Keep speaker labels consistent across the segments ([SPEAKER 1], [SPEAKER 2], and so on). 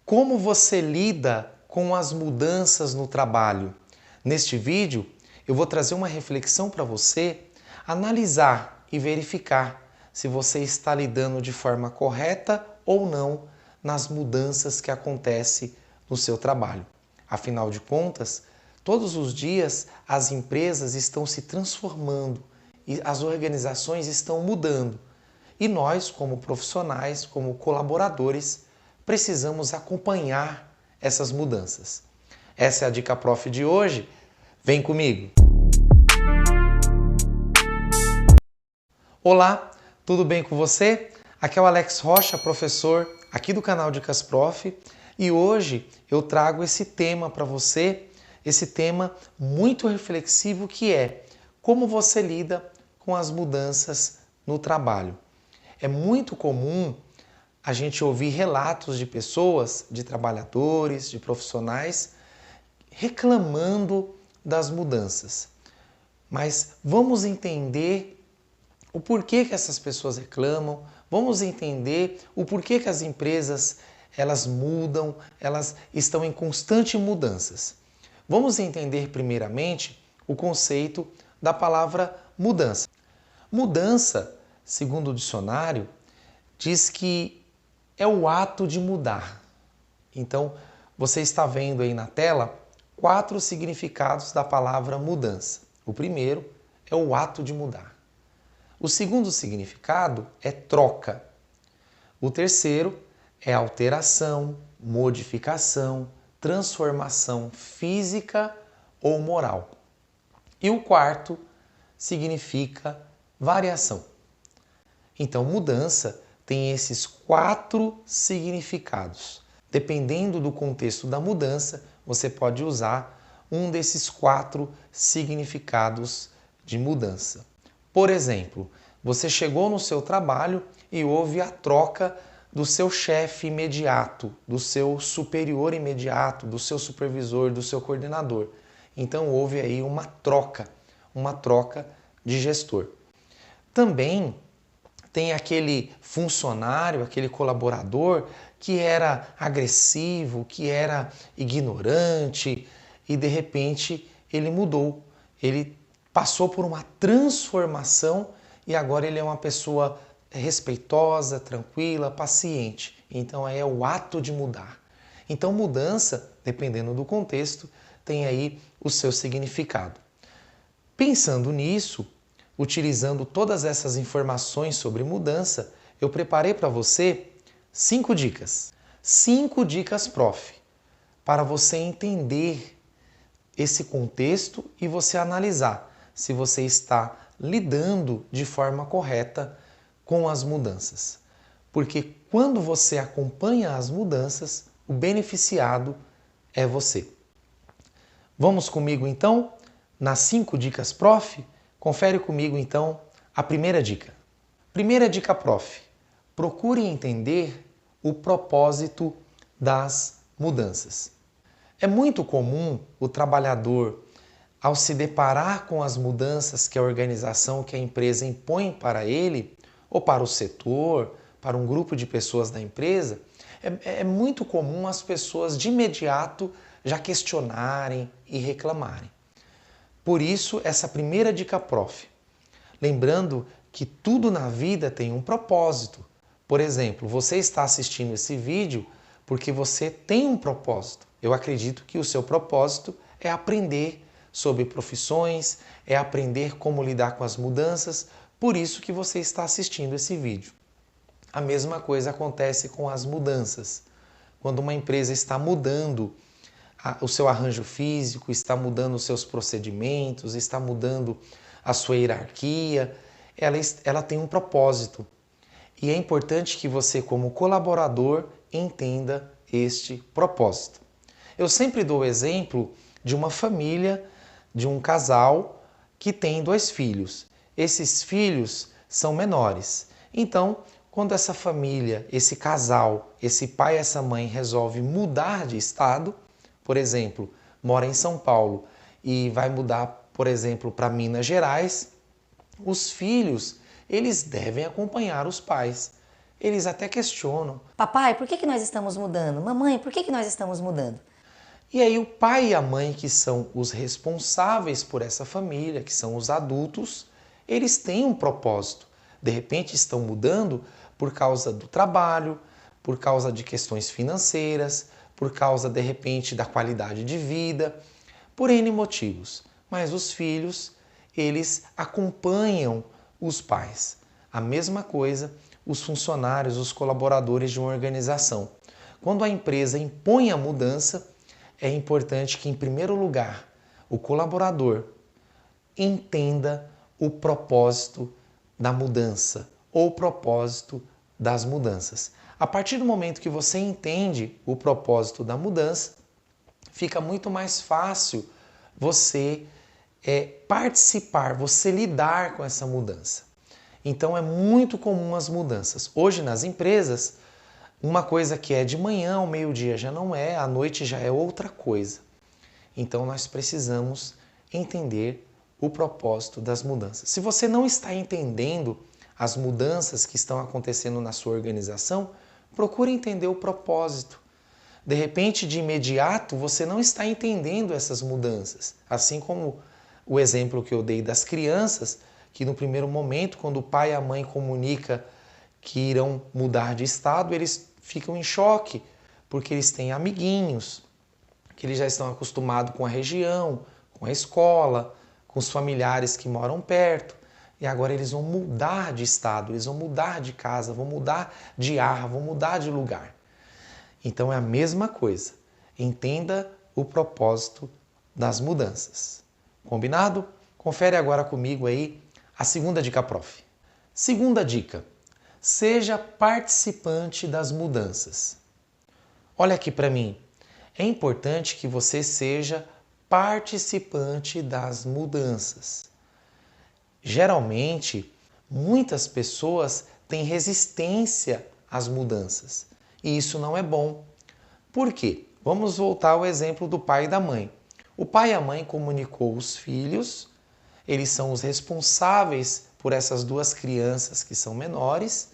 [SPEAKER 1] Como você lida com as mudanças no trabalho? Neste vídeo, eu vou trazer uma reflexão para você analisar e verificar se você está lidando de forma correta ou não nas mudanças que acontecem no seu trabalho. Afinal de contas, todos os dias as empresas estão se transformando e as organizações estão mudando. E nós, como profissionais, como colaboradores, precisamos acompanhar essas mudanças. Essa é a Dica Prof de hoje. Vem comigo! Olá, tudo bem com você? Aqui é o Alex Rocha, professor aqui do canal Dicas Prof. E hoje eu trago esse tema para você, esse tema muito reflexivo que é como você lida com as mudanças no trabalho. É muito comum a gente ouvir relatos de pessoas, de trabalhadores, de profissionais, reclamando das mudanças. Mas vamos entender o porquê que essas pessoas reclamam, vamos entender o porquê que as empresas elas mudam, elas estão em constante mudanças. Vamos entender primeiramente o conceito da palavra mudança. Mudança, segundo o dicionário, diz que é o ato de mudar. Então, você está vendo aí na tela 4 significados da palavra mudança. O primeiro é o ato de mudar. O segundo significado é troca. O terceiro é alteração, modificação, transformação física ou moral. E o quarto significa variação. Então, mudança tem esses 4 significados. Dependendo do contexto da mudança, você pode usar um desses 4 significados de mudança. Por exemplo, você chegou no seu trabalho e houve a troca do seu chefe imediato, do seu superior imediato, do seu supervisor, do seu coordenador. Então houve aí uma troca de gestor. Também tem aquele funcionário, aquele colaborador que era agressivo, que era ignorante e de repente ele mudou. Ele passou por uma transformação e agora ele é uma pessoa respeitosa, tranquila, paciente. Então é o ato de mudar. Então mudança, dependendo do contexto, tem aí o seu significado. Pensando nisso, utilizando todas essas informações sobre mudança, eu preparei para você 5 dicas. 5 dicas prof. Para você entender esse contexto e você analisar se você está lidando de forma correta com as mudanças. Porque quando você acompanha as mudanças, o beneficiado é você. Vamos comigo então nas 5 dicas prof? Confere comigo então a primeira dica. Primeira dica prof. Procure entender o propósito das mudanças. É muito comum o trabalhador, ao se deparar com as mudanças que a organização, que a empresa impõe para ele, ou para o setor, para um grupo de pessoas da empresa, é muito comum as pessoas de imediato já questionarem e reclamarem. Por isso, essa primeira dica prof. Lembrando que tudo na vida tem um propósito. Por exemplo, você está assistindo esse vídeo porque você tem um propósito. Eu acredito que o seu propósito é aprender sobre profissões, é aprender como lidar com as mudanças, por isso que você está assistindo esse vídeo. A mesma coisa acontece com as mudanças. Quando uma empresa está mudando o seu arranjo físico, está mudando os seus procedimentos, está mudando a sua hierarquia, ela tem um propósito. E é importante que você, como colaborador, entenda este propósito. Eu sempre dou o exemplo de uma família, de um casal que tem 2 filhos. Esses filhos são menores. Então, quando essa família, esse casal, esse pai e essa mãe resolve mudar de estado, por exemplo, mora em São Paulo e vai mudar, por exemplo, para Minas Gerais, os filhos, eles devem acompanhar os pais. eles até questionam.
[SPEAKER 2] Papai, por que nós estamos mudando? Mamãe, por que nós estamos mudando?
[SPEAKER 1] E aí o pai e a mãe, que são os responsáveis por essa família, que são os adultos, eles têm um propósito. De repente estão mudando por causa do trabalho, por causa de questões financeiras, por causa, de repente, da qualidade de vida, por N motivos. Mas os filhos, eles acompanham os pais. A mesma coisa os funcionários, os colaboradores de uma organização. Quando a empresa impõe a mudança, é importante que, em primeiro lugar, o colaborador entenda o propósito da mudança ou o propósito das mudanças. A partir do momento que você entende o propósito da mudança, fica muito mais fácil você participar, você lidar com essa mudança. Então é muito comum as mudanças. Hoje nas empresas, uma coisa que é de manhã ao meio-dia já não é, à noite já é outra coisa. Então nós precisamos entender o propósito das mudanças. Se você não está entendendo as mudanças que estão acontecendo na sua organização, procure entender o propósito. De repente, de imediato, você não está entendendo essas mudanças. Assim como o exemplo que eu dei das crianças, que no primeiro momento, quando o pai e a mãe comunicam que irão mudar de estado, eles ficam em choque, porque eles têm amiguinhos, que eles já estão acostumados com a região, com a escola, com os familiares que moram perto, e agora eles vão mudar de estado, eles vão mudar de casa, vão mudar de ar, vão mudar de lugar. Então é a mesma coisa. Entenda o propósito das mudanças. Combinado? Confere agora comigo aí a segunda dica, prof. Segunda dica: seja participante das mudanças. Olha aqui para mim. É importante que você seja participante das mudanças. Geralmente, muitas pessoas têm resistência às mudanças e isso não é bom. Por quê? Vamos voltar ao exemplo do pai e da mãe. O pai e a mãe comunicou os filhos, eles são os responsáveis por essas duas crianças que são menores,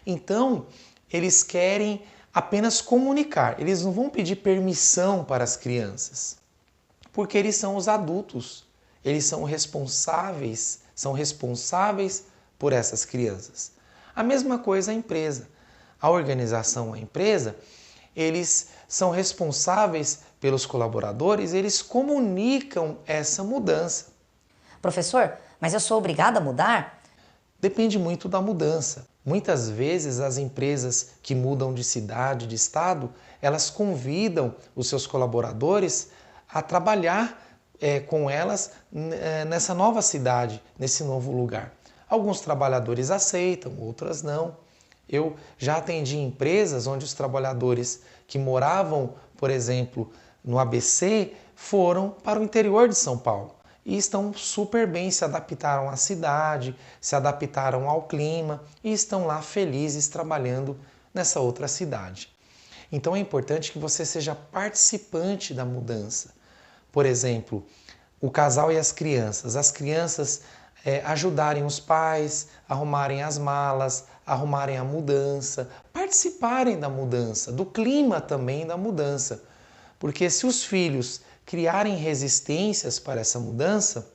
[SPEAKER 1] então eles querem apenas comunicar, eles não vão pedir permissão para as crianças, porque eles são os adultos, eles são responsáveis por essas crianças. A mesma coisa a empresa. A organização, a empresa, eles são responsáveis pelos colaboradores, eles comunicam essa mudança.
[SPEAKER 2] Professor, mas eu sou obrigada a mudar?
[SPEAKER 1] Depende muito da mudança. Muitas vezes as empresas que mudam de cidade, de estado, elas convidam os seus colaboradores a trabalhar com elas nessa nova cidade, nesse novo lugar. Alguns trabalhadores aceitam, outras não. Eu já atendi empresas onde os trabalhadores que moravam, por exemplo, no ABC, foram para o interior de São Paulo e estão super bem, se adaptaram à cidade, se adaptaram ao clima e estão lá felizes trabalhando nessa outra cidade. Então é importante que você seja participante da mudança. Por exemplo, o casal e as crianças. As crianças ajudarem os pais, arrumarem as malas, arrumarem a mudança, participarem da mudança, do clima também da mudança. Porque se os filhos criarem resistências para essa mudança,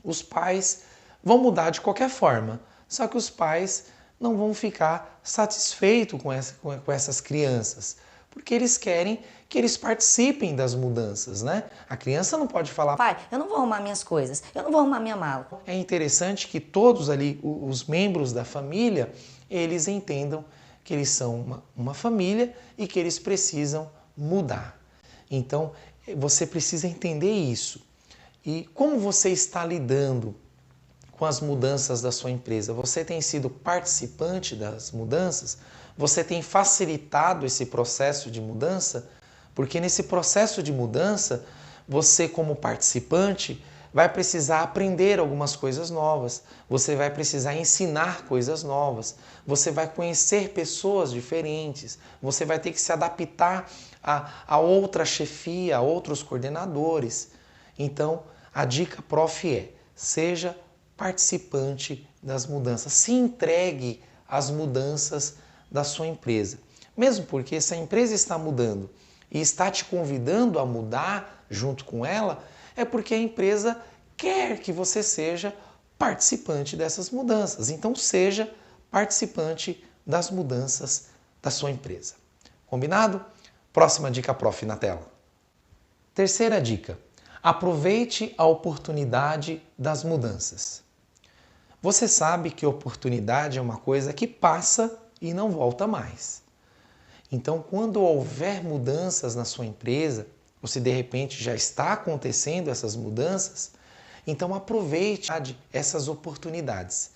[SPEAKER 1] os pais vão mudar de qualquer forma. Só que os pais não vão ficar satisfeitos com essas crianças, porque eles querem que eles participem das mudanças, né? A criança não pode falar:
[SPEAKER 2] pai, eu não vou arrumar minhas coisas, eu não vou arrumar minha mala.
[SPEAKER 1] É interessante que todos ali, os membros da família, eles entendam que eles são uma família e que eles precisam mudar. Então, você precisa entender isso. E como você está lidando com as mudanças da sua empresa? Você tem sido participante das mudanças? Você tem facilitado esse processo de mudança? Porque nesse processo de mudança, você como participante vai precisar aprender algumas coisas novas, você vai precisar ensinar coisas novas, você vai conhecer pessoas diferentes, você vai ter que se adaptar a outra chefia, a outros coordenadores. Então, a dica, prof, seja participante das mudanças, se entregue às mudanças da sua empresa. Mesmo porque se a empresa está mudando e está te convidando a mudar junto com ela, é porque a empresa quer que você seja participante dessas mudanças. Então seja participante das mudanças da sua empresa. Combinado? Próxima dica prof na tela. Terceira dica: aproveite a oportunidade das mudanças. Você sabe que oportunidade é uma coisa que passa e não volta mais. Então, quando houver mudanças na sua empresa, ou se de repente já está acontecendo essas mudanças, então aproveite essas oportunidades.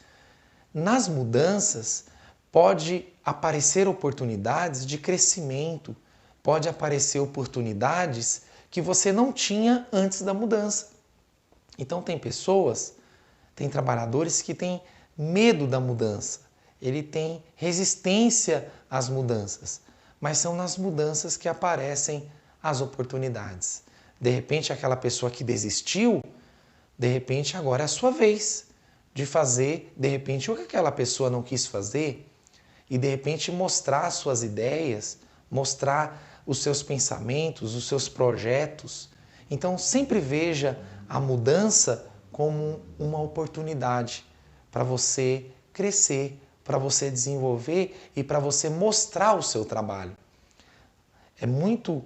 [SPEAKER 1] Nas mudanças, pode aparecer oportunidades de crescimento, pode aparecer oportunidades que você não tinha antes da mudança. Então tem pessoas, tem trabalhadores que têm medo da mudança, ele tem resistência às mudanças, mas são nas mudanças que aparecem as oportunidades. De repente aquela pessoa que desistiu, de repente agora é a sua vez de fazer, de repente o que aquela pessoa não quis fazer, e de repente mostrar suas ideias, mostrar os seus pensamentos, os seus projetos. Então sempre veja a mudança como uma oportunidade para você crescer, para você desenvolver e para você mostrar o seu trabalho. É muito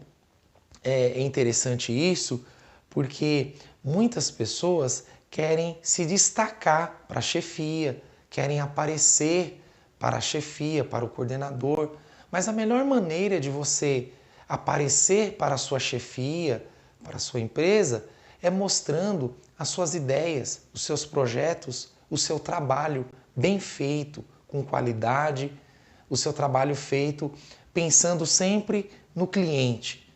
[SPEAKER 1] interessante isso, porque muitas pessoas querem se destacar para a chefia, querem aparecer para a chefia, para o coordenador, mas a melhor maneira de você aparecer para a sua chefia, para a sua empresa, é mostrando as suas ideias, os seus projetos, o seu trabalho bem feito, com qualidade, o seu trabalho feito pensando sempre no cliente.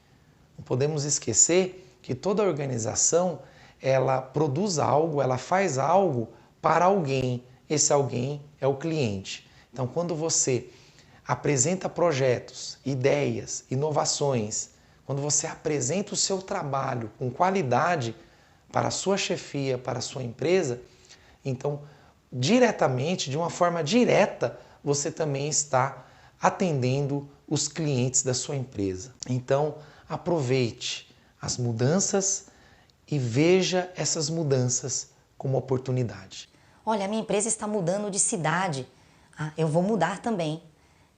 [SPEAKER 1] Não podemos esquecer que toda organização, ela produz algo, ela faz algo para alguém. Esse alguém é o cliente. Então, quando você apresenta projetos, ideias, inovações, quando você apresenta o seu trabalho com qualidade para a sua chefia, para a sua empresa, então, diretamente, de uma forma direta, você também está atendendo os clientes da sua empresa. Então, aproveite as mudanças e veja essas mudanças como oportunidade.
[SPEAKER 2] Olha, a minha empresa está mudando de cidade. Eu vou mudar também.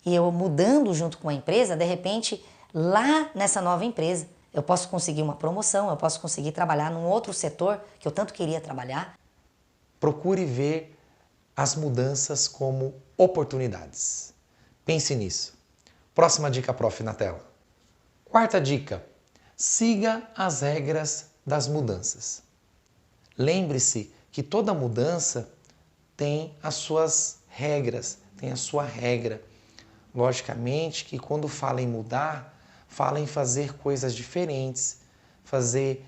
[SPEAKER 2] E eu mudando junto com a empresa, de repente, lá nessa nova empresa, eu posso conseguir uma promoção, eu posso conseguir trabalhar num outro setor que eu tanto queria trabalhar.
[SPEAKER 1] Procure ver as mudanças como oportunidades. Pense nisso. Próxima dica prof na tela. Quarta dica: siga as regras das mudanças. Lembre-se que toda mudança tem as suas regras, tem a sua regra. Logicamente que quando fala em mudar, fala em fazer coisas diferentes, fazer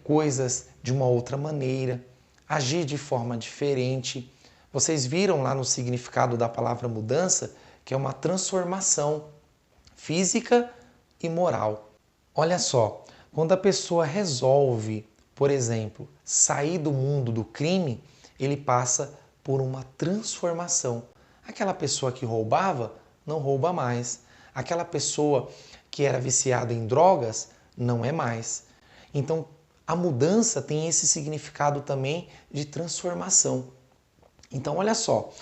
[SPEAKER 1] coisas de uma outra maneira, agir de forma diferente. Vocês viram lá no significado da palavra mudança que é uma transformação física e moral. Olha só, quando a pessoa resolve, por exemplo, sair do mundo do crime, ele passa por uma transformação. Aquela pessoa que roubava, não rouba mais. Aquela pessoa que era viciada em drogas, não é mais. Então, a mudança tem esse significado também de transformação. Então, olha só,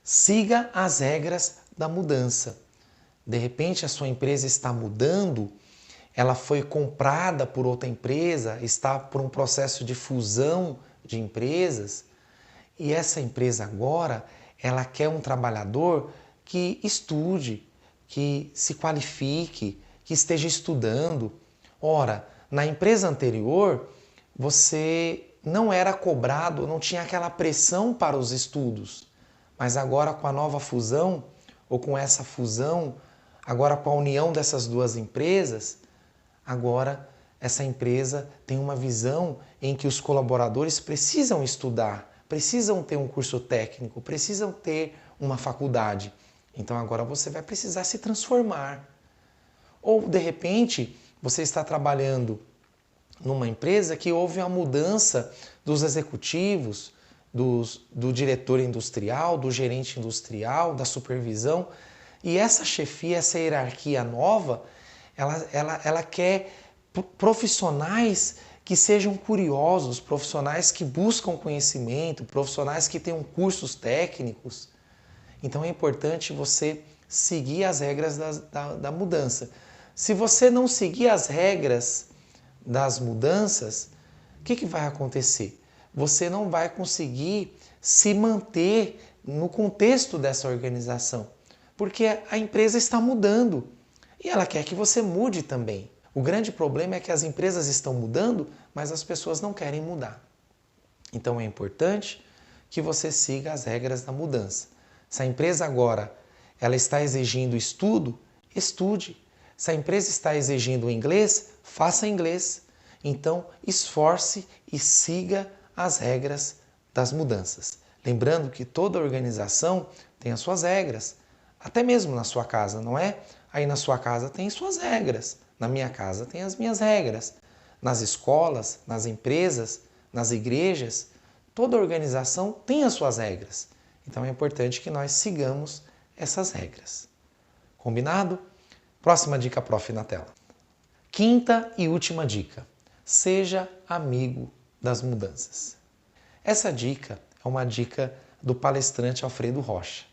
[SPEAKER 1] siga as regras da mudança. De repente, a sua empresa está mudando, ela foi comprada por outra empresa, está por um processo de fusão de empresas, e essa empresa agora, ela quer um trabalhador que estude, que se qualifique, que esteja estudando. Ora, na empresa anterior, você não era cobrado, não tinha aquela pressão para os estudos. Mas agora com a nova fusão, ou com essa fusão, agora com a união dessas duas empresas, agora essa empresa tem uma visão em que os colaboradores precisam estudar, precisam ter um curso técnico, precisam ter uma faculdade. Então agora você vai precisar se transformar. Ou de repente você está trabalhando numa empresa que houve uma mudança dos executivos, do diretor industrial, do gerente industrial, da supervisão, E essa chefia, essa hierarquia nova, ela quer profissionais que sejam curiosos, profissionais que buscam conhecimento, profissionais que tenham cursos técnicos. Então é importante você seguir as regras da mudança. Se você não seguir as regras das mudanças, o que vai acontecer? Você não vai conseguir se manter no contexto dessa organização, porque a empresa está mudando e ela quer que você mude também. O grande problema é que as empresas estão mudando, mas as pessoas não querem mudar. Então é importante que você siga as regras da mudança. Se a empresa agora ela está exigindo estudo, estude. Se a empresa está exigindo inglês, faça inglês. Então esforce e siga as regras das mudanças. Lembrando que toda organização tem as suas regras, até mesmo na sua casa, não é? Aí na sua casa tem suas regras, na minha casa tem as minhas regras. Nas escolas, nas empresas, nas igrejas, toda organização tem as suas regras. Então é importante que nós sigamos essas regras. Combinado? Próxima dica prof na tela. Quinta e última dica. Seja amigo das mudanças. Essa dica é uma dica do palestrante Alfredo Rocha.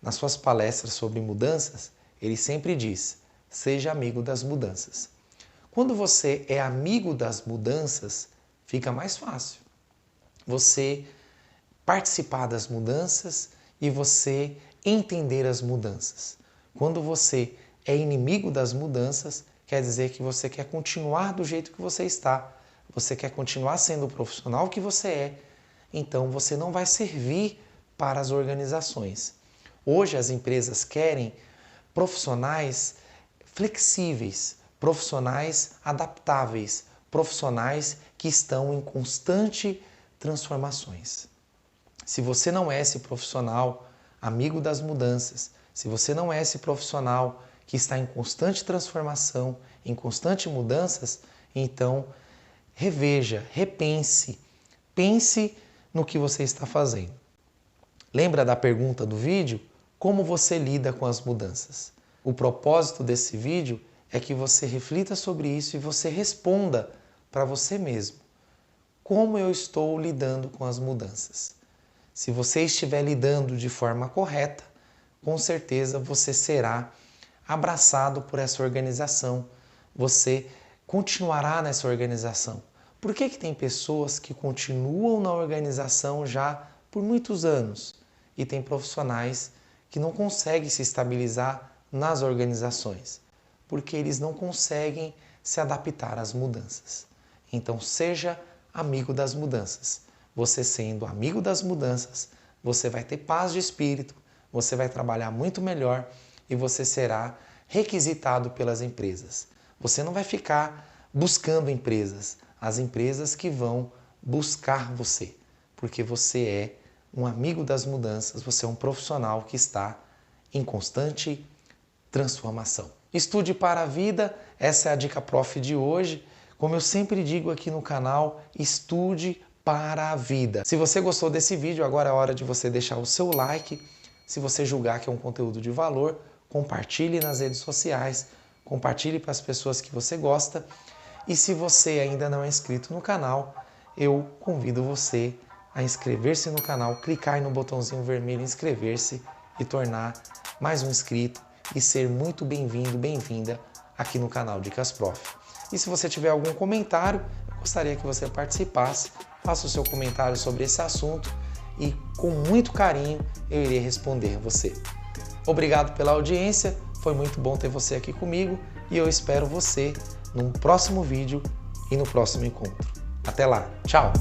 [SPEAKER 1] Nas suas palestras sobre mudanças, ele sempre diz: seja amigo das mudanças. Quando você é amigo das mudanças, fica mais fácil você participar das mudanças e você entender as mudanças. Quando você é inimigo das mudanças, quer dizer que você quer continuar do jeito que você está, você quer continuar sendo o profissional que você é, então você não vai servir para as organizações. Hoje as empresas querem profissionais flexíveis, profissionais adaptáveis, profissionais que estão em constante transformações. Se você não é esse profissional amigo das mudanças, se você não é esse profissional que está em constante transformação, em constante mudanças, então reveja, repense, pense no que você está fazendo. Lembra da pergunta do vídeo? Como você lida com as mudanças? O propósito desse vídeo é que você reflita sobre isso e você responda para você mesmo. Como eu estou lidando com as mudanças? Se você estiver lidando de forma correta, com certeza você será abraçado por essa organização. Você continuará nessa organização. Por que tem pessoas que continuam na organização já por muitos anos e tem profissionais que não conseguem se estabilizar nas organizações? Porque eles não conseguem se adaptar às mudanças. Então seja amigo das mudanças. Você sendo amigo das mudanças, você vai ter paz de espírito, você vai trabalhar muito melhor e você será requisitado pelas empresas. Você não vai ficar buscando empresas, as empresas que vão buscar você, porque você é um amigo das mudanças, você é um profissional que está em constante transformação. Estude para a vida, essa é a dica prof de hoje. Como eu sempre digo aqui no canal, estude para a vida. Se você gostou desse vídeo, agora é hora de você deixar o seu like. Se você julgar que é um conteúdo de valor, compartilhe nas redes sociais, compartilhe para as pessoas que você gosta. E se você ainda não é inscrito no canal, eu convido você a inscrever-se no canal, clicar aí no botãozinho vermelho inscrever-se e tornar mais um inscrito e ser muito bem-vindo, bem-vinda aqui no canal Dicas Prof. E se você tiver algum comentário, eu gostaria que você participasse, faça o seu comentário sobre esse assunto e com muito carinho eu irei responder a você. Obrigado pela audiência, foi muito bom ter você aqui comigo e eu espero você num próximo vídeo e no próximo encontro. Até lá, tchau!